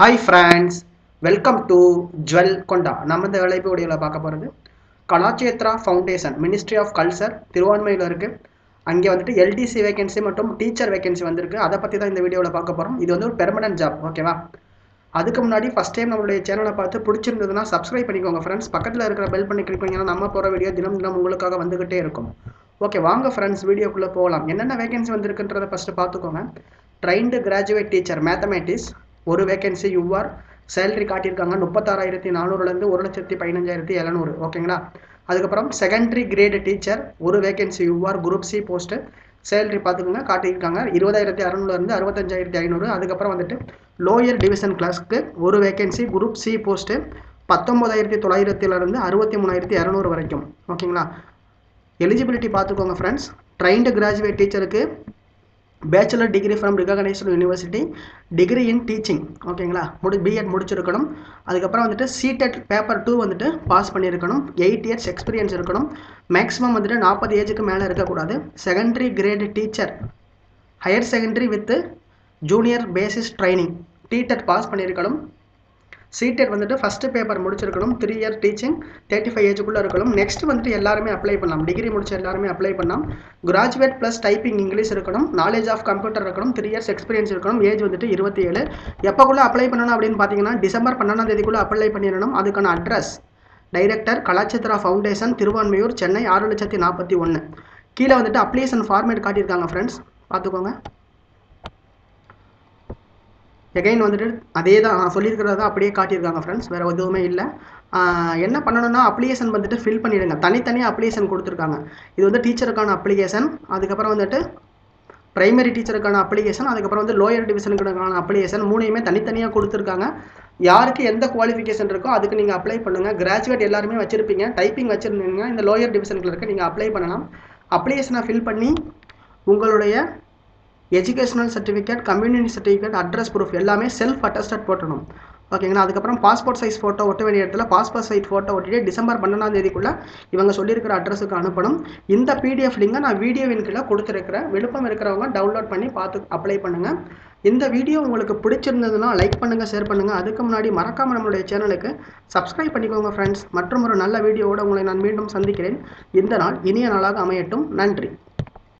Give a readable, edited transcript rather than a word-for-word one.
Hi friends, welcome to Jewel Konda. நம்ம இந்த வேலைப்பு வீடியோவில் பார்க்க போகிறது Kalakshetra foundation ministry of culture திருவான்மையில் இருக்குது. அங்கே வந்துட்டு எல்டிசி வேகன்சி மற்றும் டீச்சர் வேகன்சி வந்திருக்கு. அதை பற்றி தான் இந்த வீடியோவில் பார்க்க போகிறோம். இது வந்து ஒரு பெர்மனன்ட் ஜாப், ஓகேவா? அதுக்கு முன்னாடி ஃபஸ்ட் டைம் நம்மளுடைய சேனலை பார்த்து பிடிச்சிருந்ததுன்னா சப்ஸ்கிரைப் பண்ணிக்கோங்க ஃப்ரெண்ட்ஸ். பக்கத்தில் இருக்கிற பெல் பண்ணி கிளிக் பண்ணிங்கன்னா நம்ம போகிற வீடியோ தினம் தினம் உங்களுக்காக வந்துகிட்டே இருக்கும். ஓகே, வாங்க ஃப்ரெண்ட்ஸ் வீடியோக்குள்ளே போகலாம். என்னென்ன வேகன்சி வந்திருக்குன்றதை ஃபஸ்ட்டு பார்த்துக்கோங்க. ட்ரைன்டு கிராஜுவேட் டீச்சர் மேத்தமேட்டிக்ஸ் ஒரு வேகன்சி யூஆர் சேலரி காட்டியிருக்காங்க 36,400லேருந்து 1,15,700, ஓகேங்களா? அதுக்கப்புறம் செகண்டரி கிரேடு டீச்சர் ஒரு vacancy UR group C post salary பார்த்துக்கோங்க காட்டியிருக்காங்க 20,600லேருந்து 65,500. அதுக்கப்புறம் வந்துட்டு லோயர் டிவிஷன் கிளாஸ்க்கு ஒரு வேகன்சி குரூப் சி போஸ்ட்டு 19,900லேருந்து 63,200 வரைக்கும், ஓகேங்களா? எலிஜிபிலிட்டி பார்த்துக்கோங்க ஃப்ரெண்ட்ஸ். ட்ரைன்டு கிராஜுவேட் டீச்சருக்கு bachelor degree from recognised university, degree in teaching, ஓகேங்களா? பிஎட் முடிச்சிருக்கணும். அதுக்கப்புறம் வந்துட்டு சிடெட் பேப்பர் 2 வந்துட்டு பாஸ் பண்ணியிருக்கணும். 8 இயர்ஸ் எக்ஸ்பீரியன்ஸ் இருக்கணும். மேக்ஸிமம் வந்துட்டு 40 ஏஜுக்கு மேலே இருக்கக்கூடாது. Secondary grade teacher higher secondary with junior basic training DTET pass பண்ணியிருக்கணும். சிடெட் வந்துட்டு ஃபஸ்ட்டு பேப்பர் முடிச்சிருக்கணும். 3 இயர் டீச்சிங் 35 ஏஜுக்குள்ளே இருக்கணும். நெக்ஸ்ட் வந்துட்டு எல்லாருமே அப்ளை பண்ணலாம். டிகிரி முடிச்ச எல்லாருமே அப்ளை பண்ணலாம். கிராஜுவேட் ப்ளஸ் டைப்பிங் இங்கிலீஷ் இருக்கணும். நாலேஜ் ஆஃப் கம்ப்யூட்டர் இருக்கணும். 3 இயர்ஸ் எக்ஸ்பீரியன்ஸ் இருக்கணும். ஏஜ் வந்துட்டு 27. எப்போக்குள்ளே அப்ளை பண்ணணும் அப்படின்னு பார்த்தீங்கன்னா டிசம்பர் 12ஆம் தேதிக்குள்ளே அப்ளை பண்ணிடணும். அதுக்கான address director Kalakshetra foundation Thiruvanmiyur Chennai 6,41,000. கீழே வந்துட்டு அப்ளிகேஷன் ஃபார்மேட் காட்டியிருக்காங்க ஃப்ரெண்ட்ஸ், பார்த்துக்கோங்க. எகைன் வந்துட்டு அதே தான் நான் சொல்லியிருக்கிறத அப்படியே காட்டியிருக்காங்க ஃப்ரெண்ட்ஸ், வேறு எதுவுமே இல்லை. என்ன பண்ணணும்னா அப்ளிகேஷன் வந்துட்டு ஃபில் பண்ணிவிடுங்க. தனித்தனியாக அப்ளிகேஷன் கொடுத்துருக்காங்க. இது வந்து டீச்சருக்கான அப்ளிகேஷன், அதுக்கப்புறம் வந்துட்டு ப்ரைமரி டீச்சருக்கான அப்ளிகேஷன், அதுக்கப்புறம் வந்து லோயர் டிவிஷனுக்கான அப்ளிகேஷன், மூணையுமே தனித்தனியாக கொடுத்துருக்காங்க. யாருக்கு எந்த குவாலிஃபிகேஷன் இருக்கோ அதுக்கு நீங்கள் அப்ளை பண்ணுங்கள். கிராஜுவேட் எல்லாருமே வச்சுருப்பீங்க, டைப்பிங் வச்சுருந்தீங்க, இந்த லோயர் டிவிஷனுக்கு இருக்க நீங்கள் அப்ளை பண்ணலாம். அப்ளிகேஷனை ஃபில் பண்ணி உங்களுடைய educational certificate, community certificate, address proof எல்லாமே செல்ஃப் அட்டஸ்டட் போட்டணும், ஓகேங்களா? அதுக்கப்புறம் பாஸ்போர்ட் சைஸ் ஃபோட்டோ ஒட்ட வேண்டிய இடத்துல பாஸ்போர்ட் சைஸ் ஃபோட்டோ ஒட்டிட்டு டிசம்பர் 12ஆம் தேதிக்குள்ளே இவங்க சொல்லியிருக்கிற அட்ரஸுக்கு அனுப்பணும். இந்த பிடிஎஃப் லிங்கை நான் வீடியோவின் கீழே கொடுத்துருக்கிறேன். விருப்பம் இருக்கிறவங்க டவுன்லோட் பண்ணி பார்த்து அப்ளை பண்ணுங்கள். இந்த வீடியோ உங்களுக்கு பிடிச்சிருந்ததுன்னா லைக் பண்ணுங்கள், ஷேர் பண்ணுங்கள். அதுக்கு முன்னாடி மறக்காமல் நம்மளுடைய சேனலுக்கு சப்ஸ்கிரைப் பண்ணிக்கோங்க ஃப்ரெண்ட்ஸ். மற்றும் ஒரு நல்ல வீடியோவோடு உங்களை நான் மீண்டும் சந்திக்கிறேன். இந்த நாள் இனிய நாளாக அமையட்டும். நன்றி.